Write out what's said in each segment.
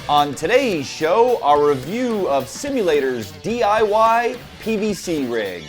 On today's show, our review of Simulator's DIY PVC rig.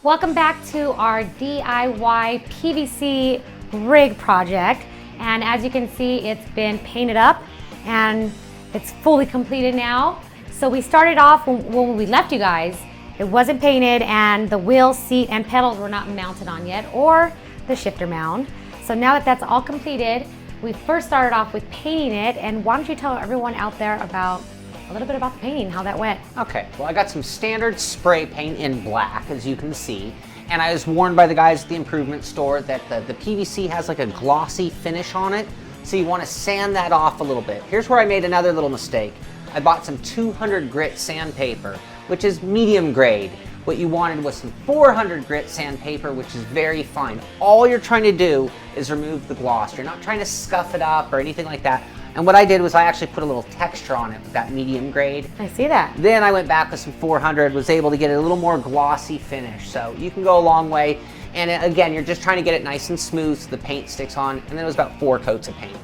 Welcome back to our DIY PVC rig project. And as you can see, it's been painted up and it's fully completed now. So we started off when we left you guys, it wasn't painted and the wheel, seat, and pedals were not mounted on yet, or the shifter mount. So now that that's all completed, we first started off with painting it. And why don't you tell everyone out there about a little bit about the painting, how that went. Okay, well I got some standard spray paint in black, as you can see. And I was warned by the guys at the improvement store that the PVC has like a glossy finish on it. So you want to sand that off a little bit. Here's where I made another little mistake. I bought some 200 grit sandpaper, which is medium grade. What you wanted was some 400 grit sandpaper, which is very fine. All you're trying to do is remove the gloss. You're not trying to scuff it up or anything like that. And what I did was I actually put a little texture on it with that medium grade. I see that. Then I went back with some 400, was able to get a little more glossy finish. So you can go a long way. And again, you're just trying to get it nice and smooth so the paint sticks on. And then it was about 4 coats of paint.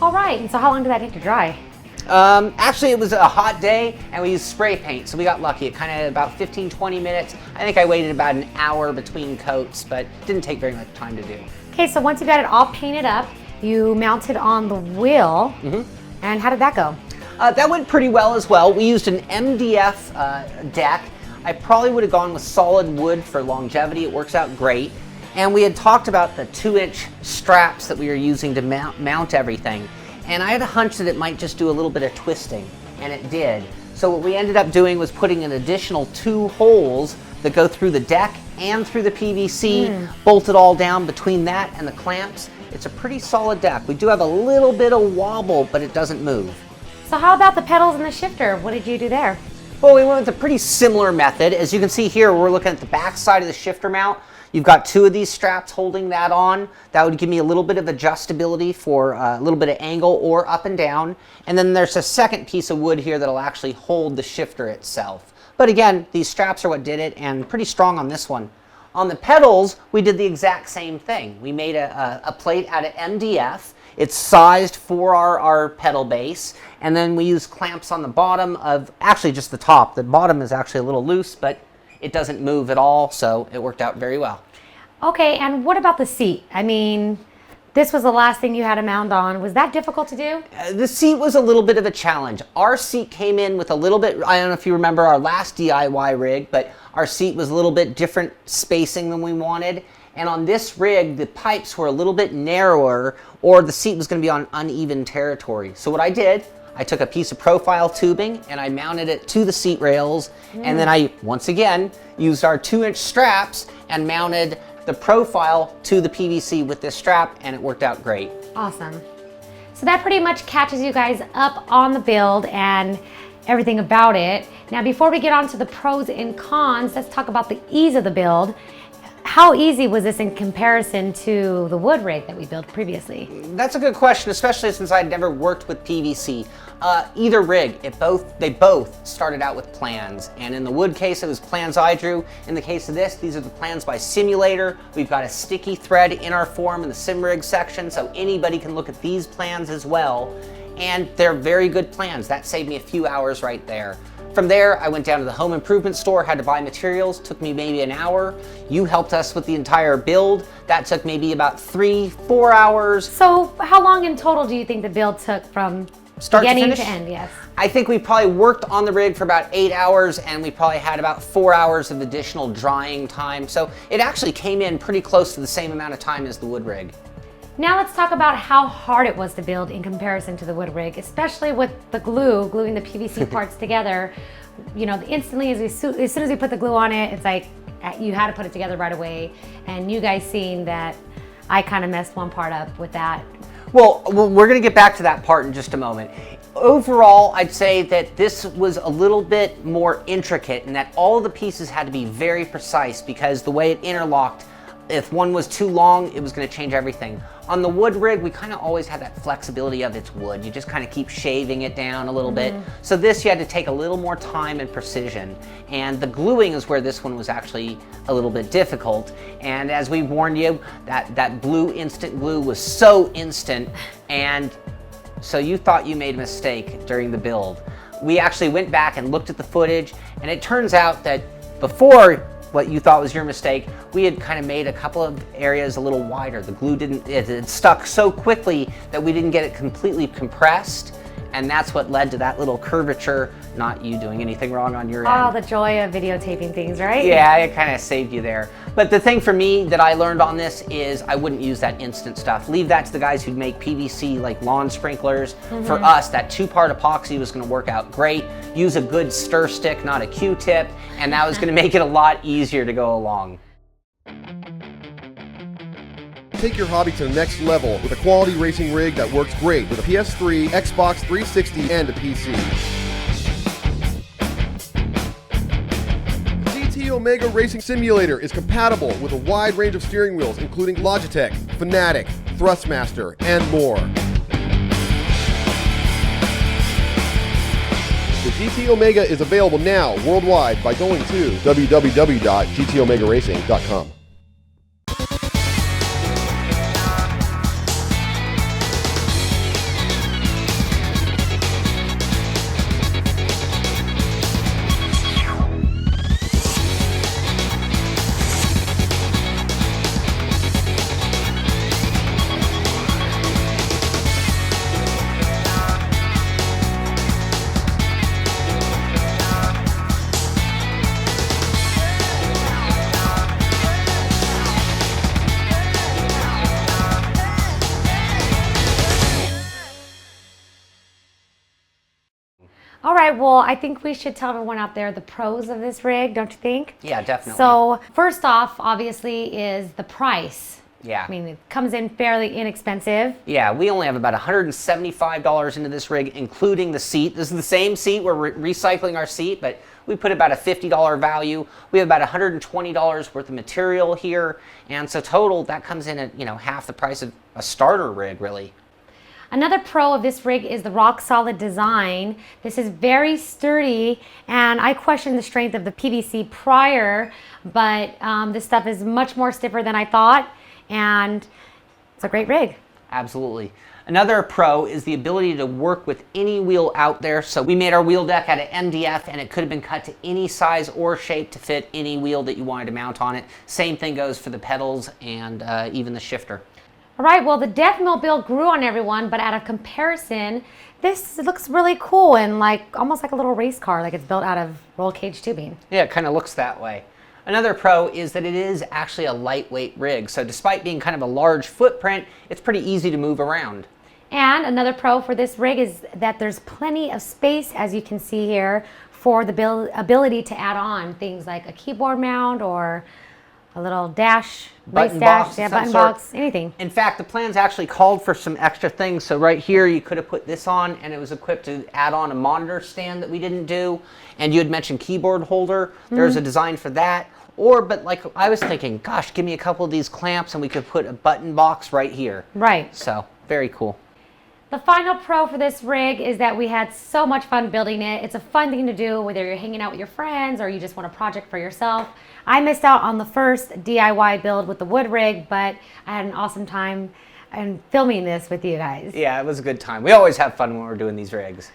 All right, and so how long did that take to dry? Actually, it was a hot day and we used spray paint, so we got lucky. It kind of about 15-20 minutes. I think I waited about an hour between coats, but didn't take very much time to do. Okay, so once you got it all painted up, you mounted on the wheel, and how did that go? That went pretty well as well. We used an MDF deck. I probably would have gone with solid wood for longevity. It works out great. And we had talked about the 2-inch straps that we were using to mount everything. And I had a hunch that it might just do a little bit of twisting, and it did. So what we ended up doing was putting an additional 2 holes that go through the deck and through the PVC, bolted all down between that and the clamps. It's a pretty solid deck. We do have a little bit of wobble, but it doesn't move. So how about the pedals and the shifter? What did you do there? Well, we went with a pretty similar method. As you can see here, we're looking at the back side of the shifter mount. You've got 2 of these straps holding that on. That would give me a little bit of adjustability for a little bit of angle or up and down. And then there's a second piece of wood here that'll actually hold the shifter itself. But again, these straps are what did it, and pretty strong on this one. On the pedals, we did the exact same thing. We made a plate out of MDF. It's sized for our pedal base. And then we used clamps on the bottom of, actually just the top. The bottom is actually a little loose, but it doesn't move at all, so it worked out very well. Okay, and what about the seat? I mean, this was the last thing you had to mount on. Was that difficult to do? The seat was a little bit of a challenge. Our seat came in with a little bit, I don't know if you remember our last DIY rig, but our seat was a little bit different spacing than we wanted. And on this rig, the pipes were a little bit narrower, or the seat was going to be on uneven territory. So what I did, I took a piece of profile tubing and I mounted it to the seat rails. And then I, once again, used our 2-inch straps and mounted the profile to the PVC with this strap, and it worked out great. Awesome. So that pretty much catches you guys up on the build and everything about it. Now, before we get on to the pros and cons, let's talk about the ease of the build. How easy was this in comparison to the wood rig that we built previously? That's a good question, especially since I'd never worked with PVC. Either rig, they both started out with plans. And in the wood case, it was plans I drew. In the case of this, these are the plans by Simulator. We've got a sticky thread in our form in the sim rig section, so anybody can look at these plans as well. And they're very good plans. That saved me a few hours right there. From there, I went down to the home improvement store, had to buy materials, took me maybe an hour. You helped us with the entire build. That took maybe about 3-4 hours. So how long in total do you think the build took from start beginning to end? Yes. I think we probably worked on the rig for about 8 hours, and we probably had about 4 hours of additional drying time. So it actually came in pretty close to the same amount of time as the wood rig. Now let's talk about how hard it was to build in comparison to the wood rig, especially with the gluing the PVC parts together. You know, instantly as soon as we put the glue on it, it's like you had to put it together right away. And you guys seen that I kind of messed one part up with that. Well, we're going to get back to that part in just a moment. Overall, I'd say that this was a little bit more intricate in that all of the pieces had to be very precise because the way it interlocked, If one was too long, it was going to change everything. On the wood rig, we kind of always had that flexibility of its wood. You just kind of keep shaving it down a little bit. So this, you had to take a little more time and precision. And the gluing is where this one was actually a little bit difficult. And as we warned you, that blue instant glue was so instant, and so you thought you made a mistake during the build. We actually went back and looked at the footage, and it turns out that before what you thought was your mistake, we had kind of made a couple of areas a little wider. The glue it stuck so quickly that we didn't get it completely compressed, and that's what led to that little curvature, not you doing anything wrong on your end. Oh, the joy of videotaping things, right? Yeah, it kind of saved you there. But the thing for me that I learned on this is I wouldn't use that instant stuff. Leave that to the guys who make PVC like lawn sprinklers. For us, that 2-part epoxy was gonna work out great. Use a good stir stick, not a Q-tip, and that was gonna make it a lot easier to go along. Take your hobby to the next level with a quality racing rig that works great with a PS3, Xbox 360, and a PC. GT Omega Racing Simulator is compatible with a wide range of steering wheels, including Logitech, Fanatec, Thrustmaster, and more. The GT Omega is available now worldwide by going to www.gtomegaracing.com. All right, well, I think we should tell everyone out there the pros of this rig, don't you think? Yeah, definitely. So first off, obviously, is the price. Yeah. I mean, it comes in fairly inexpensive. Yeah, we only have about $175 into this rig, including the seat. This is the same seat. We're recycling our seat, but we put about a $50 value. We have about $120 worth of material here. And so total, that comes in at, half the price of a starter rig, really. Another pro of this rig is the rock solid design. This is very sturdy, and I questioned the strength of the PVC prior, but this stuff is much more stiffer than I thought, and it's a great rig. Absolutely. Another pro is the ability to work with any wheel out there. So we made our wheel deck out of MDF, and it could have been cut to any size or shape to fit any wheel that you wanted to mount on it. Same thing goes for the pedals and even the shifter. All right, well, the Deathmobile grew on everyone, but out of comparison, this looks really cool and almost like a little race car, like it's built out of roll cage tubing. Yeah, it kind of looks that way. Another pro is that it is actually a lightweight rig. So despite being kind of a large footprint, it's pretty easy to move around. And another pro for this rig is that there's plenty of space, as you can see here, for the ability to add on things like a keyboard mount or a little dash, Button race dash, box, yeah, of some button sort. box, anything. In fact, the plans actually called for some extra things. So right here, you could have put this on, and it was equipped to add on a monitor stand that we didn't do. And you had mentioned keyboard holder. There's a design for that. But like I was thinking, gosh, give me a couple of these clamps, and we could put a button box right here. Right. So very cool. The final pro for this rig is that we had so much fun building it. It's a fun thing to do, whether you're hanging out with your friends or you just want a project for yourself. I missed out on the first DIY build with the wood rig, but I had an awesome time and filming this with you guys. Yeah, it was a good time. We always have fun when we're doing these rigs.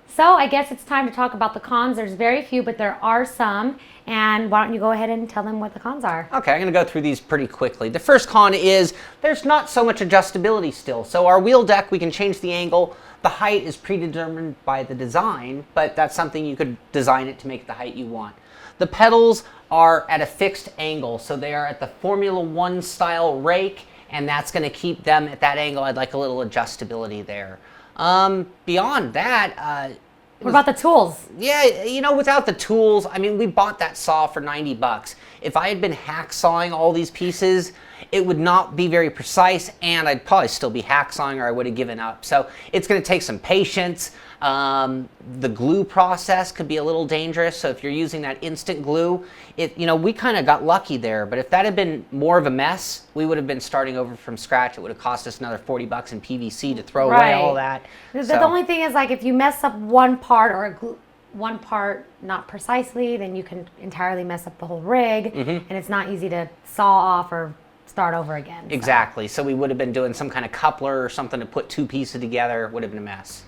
So I guess it's time to talk about the cons. There's very few, but there are some. And why don't you go ahead and tell them what the cons are? Okay, I'm going to go through these pretty quickly. The first con is there's not so much adjustability still. So our wheel deck, we can change the angle. The height is predetermined by the design, but that's something you could design it to make the height you want. The pedals are at a fixed angle, so they are at the Formula 1 style rake, and that's going to keep them at that angle. I'd like a little adjustability there. Beyond that, What about the tools? yeah, without the tools, I mean, we bought that saw for 90 bucks. If I had been hacksawing all these pieces, it would not be very precise, and I'd probably still be hacksawing, or I would have given up. So it's going to take some patience. The glue process could be a little dangerous, so if you're using that instant glue, we kind of got lucky there, but if that had been more of a mess, we would have been starting over from scratch. It would have cost us another 40 bucks in PVC to throw away all that. The only thing is, like, if you mess up one part or one part not precisely, then you can entirely mess up the whole rig, and it's not easy to saw off or start over again. Exactly. So we would have been doing some kind of coupler or something to put two pieces together. It would have been a mess.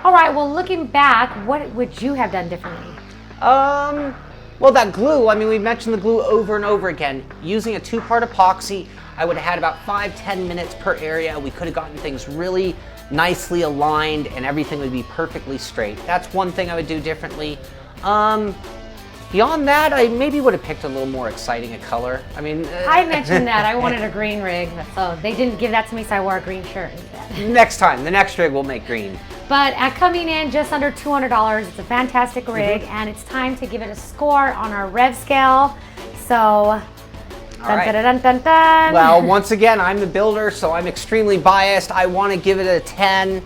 All right, well, looking back, what would you have done differently? Well, that glue, I mean, we mentioned the glue over and over again. Using a 2-part epoxy, I would have had about 5-10 minutes per area. We could have gotten things really nicely aligned and everything would be perfectly straight. That's one thing I would do differently. Beyond that, I maybe would have picked a little more exciting a color. I mean, I mentioned that I wanted a green rig, so they didn't give that to me, so I wore a green shirt instead. Next time, the next rig we'll make green. But at coming in just under $200, it's a fantastic rig, and it's time to give it a score on our Rev scale. So, dun. Well, once again, I'm the builder, so I'm extremely biased. I want to give it a 10.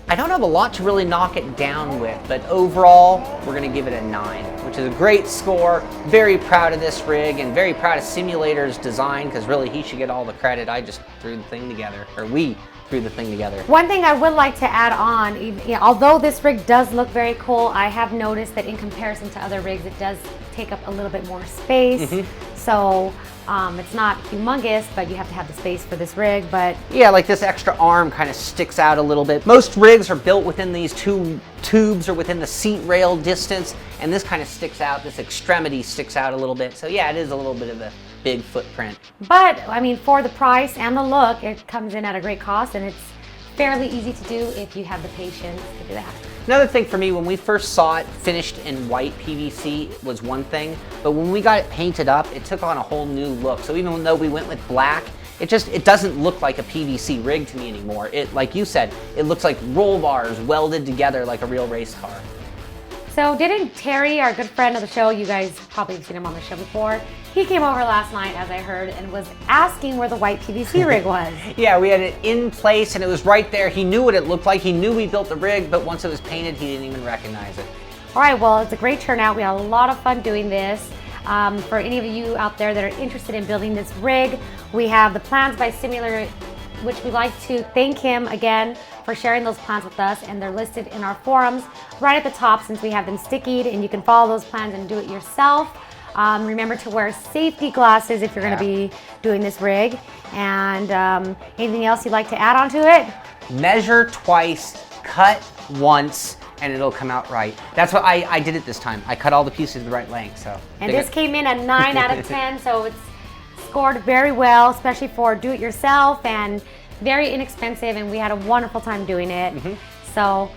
I don't have a lot to really knock it down with, but overall, we're going to give it a 9, which is a great score. Very proud of this rig and very proud of Simulator's design, because really he should get all the credit. I just threw the thing together, or we threw the thing together. One thing I would like to add on, although this rig does look very cool, I have noticed that in comparison to other rigs, it does take up a little bit more space. So it's not humongous, but you have to have the space for this rig. But yeah, like this extra arm kind of sticks out a little bit. Most rigs are built within these two tubes or within the seat rail distance, and this kind of sticks out. This extremity sticks out a little bit. So yeah, it is a little bit of a big footprint. But I mean, for the price and the look, it comes in at a great cost, and it's fairly easy to do if you have the patience to do that. Another thing for me, when we first saw it finished in white PVC was one thing, but when we got it painted up, it took on a whole new look. So even though we went with black, it doesn't look like a PVC rig to me anymore. Like you said, it looks like roll bars welded together like a real race car. So didn't Terry, our good friend of the show, you guys probably have seen him on the show before, he came over last night, as I heard, and was asking where the white PVC rig was. Yeah, we had it in place and it was right there. He knew what it looked like. He knew we built the rig, but once it was painted, he didn't even recognize it. All right, well, it's a great turnout. We had a lot of fun doing this. For any of you out there that are interested in building this rig, we have the plans by Simulator, which we'd like to thank him again for sharing those plans with us, and they're listed in our forums right at the top since we have them stickied, and you can follow those plans and do it yourself. Remember to wear safety glasses if you're going to be doing this rig. And anything else you'd like to add onto it? Measure twice, cut once, and it'll come out right. That's what I did it this time. I cut all the pieces the right length. So. And this came in at 9 out of 10, so it's scored very well, especially for do-it-yourself and very inexpensive, and we had a wonderful time doing it. So,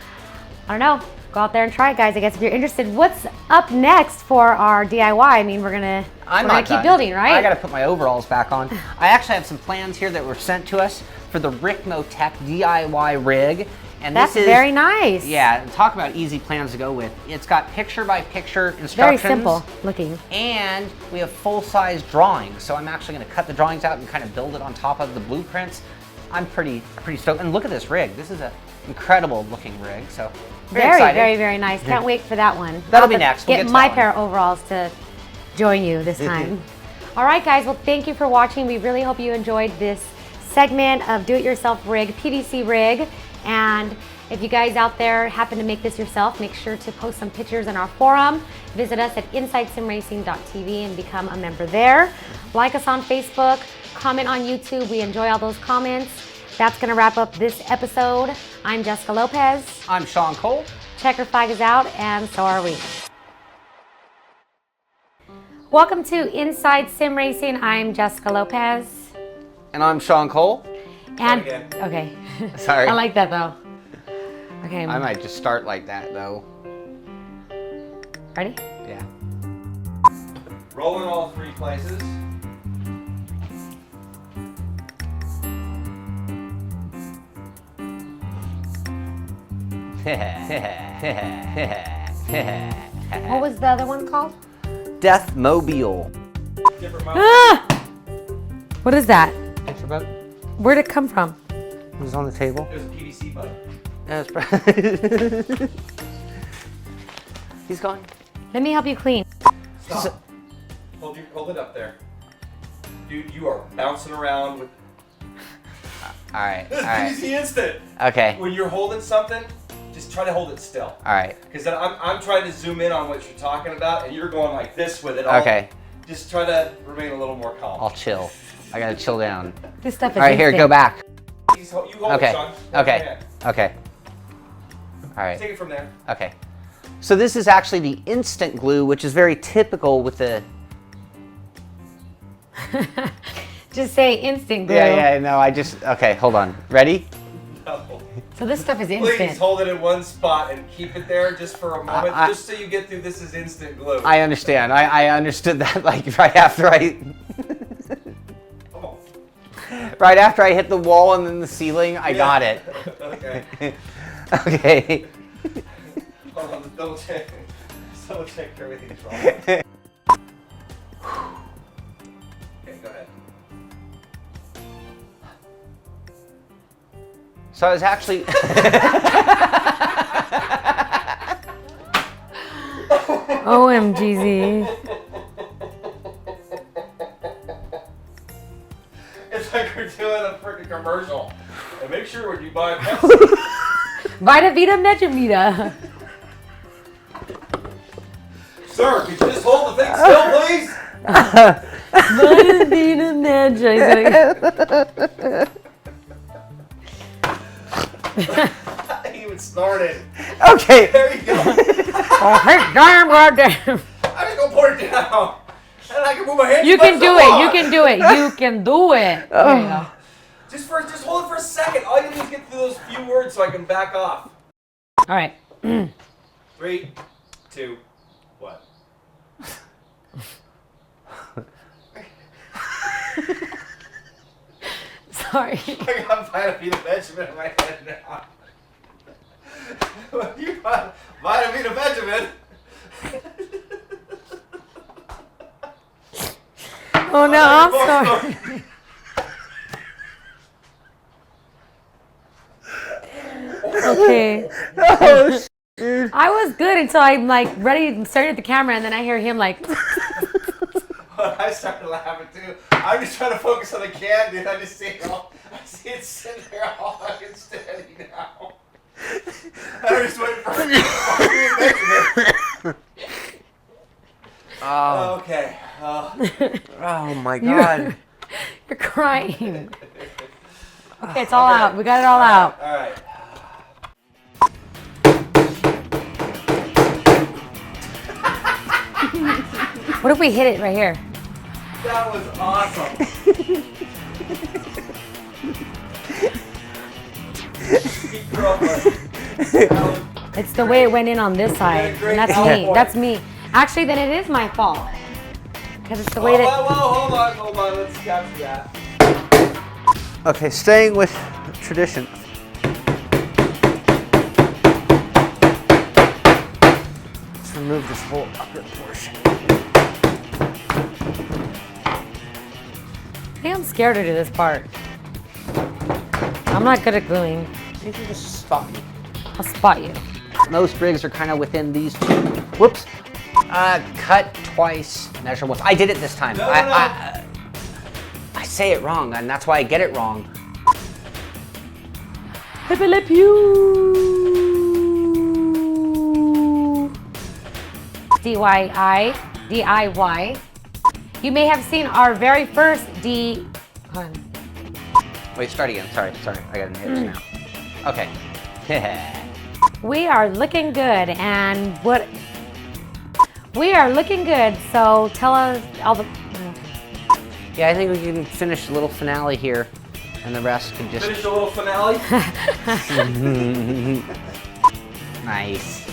I don't know. Go out there and try it, guys. I guess if you're interested. What's up next for our DIY? I mean, we're gonna keep building, right? I gotta put my overalls back on. I actually have some plans here that were sent to us for the Ricmotech DIY rig. And that's very nice. Yeah, talk about easy plans to go with. It's got picture-by-picture instructions. Very simple looking. And we have full-size drawings. So I'm actually gonna cut the drawings out and kind of build it on top of the blueprints. I'm pretty stoked. And look at this rig. This is an incredible looking rig. So very nice. Can't wait for that one. That'll be next. We'll get my pair of overalls to join you this time. All right, guys. Well, thank you for watching. We really hope you enjoyed this segment of do-it-yourself rig, PVC rig. And if you guys out there happen to make this yourself, make sure to post some pictures in our forum. Visit us at InsideSimRacing.tv and become a member there. Like us on Facebook. Comment on YouTube. We enjoy all those comments. That's going to wrap up this episode. I'm Jessica Lopez. I'm Shaun Cole. Checker flag is out, and so are we. Welcome to Inside Sim Racing. I'm Jessica Lopez. And I'm Shaun Cole. And okay. Sorry. I like that though. Okay. I might just start like that though. Ready? Yeah. Roll in all 3 places. What was the other one called? Deathmobile. Different mode. Ah! What is that? Picture boat? Where'd it come from? It was on the table. There's a PVC button. That's He's gone. Let me help you clean. Stop. Hold it up there. Dude, you are bouncing around with... All right. This is All right. PVC instant. Okay. When you're holding something, just try to hold it still. All right. Because then I'm trying to zoom in on what you're talking about, and you're going like this with it. All. Okay. Just try to remain a little more calm. I'll chill. I gotta chill down. This stuff is All right, here, instant. go back. You hold Okay. it, Shaun. Okay. Okay. All right. Take it from there. Okay. So this is actually the instant glue, which is very typical with the... Just say instant glue. Yeah, no, okay, hold on. Ready? No. So this stuff is instant. Please hold it in one spot and keep it there just for a moment, just so you get through this is instant glue. I understand. I understood that like right after I... Come on. Right after I hit the wall and then the ceiling, I got it. Okay. Okay. Hold on, double check everything's wrong. Okay, go ahead. So I was actually... OMGZ. It's like we're doing a freaking commercial. And make sure when you buy Pepsi. Vita Vita Megavita. Sir, could you just hold the thing still, please? Vita Vita Megavita. He even snorted. Okay. There you go. Oh, hey, damn, goddamn. I'm just gonna put it down. And I can move my hands. You can do it. You can do it. You can do it. There you go. Just hold it for a second. All you need is get through those few words so I can back off. All right. 3, 2, 1. Sorry. I got Vita Vita Benjamin in my head now. You got Vita Vita Benjamin. Oh no, I'm sorry. Okay. Oh, I was good until I'm like ready, staring at the camera, and then I hear him like. I started laughing too. I'm just trying to focus on the can, dude. I see it sitting there all fucking steady now. I'm just waiting for it. Oh. Okay. Oh my God. You're crying. Okay, it's all out. We got it all out. All right. What if we hit it right here? That was awesome. Keep going. It's the way it went in on this side. And that's me. That's me. Actually, then it is my fault. Because it's the way that... Whoa, hold on. Let's capture that. Okay, staying with tradition. Let's remove this whole upper portion. I think I'm scared to do this part. I'm not good at gluing. You can just spot me. I'll spot you. Most rigs are kind of within these two. Whoops. Cut twice, measure once. I did it this time. No. I say it wrong, and that's why I get it wrong. Hippie you. DIY. You may have seen our very first hold on. Wait, start again. Sorry. I got an itch now. Okay. We are looking good, and we are looking good. So tell us all the. Yeah, I think we can finish a little finale here, and the rest can just... Finish a little finale. Nice.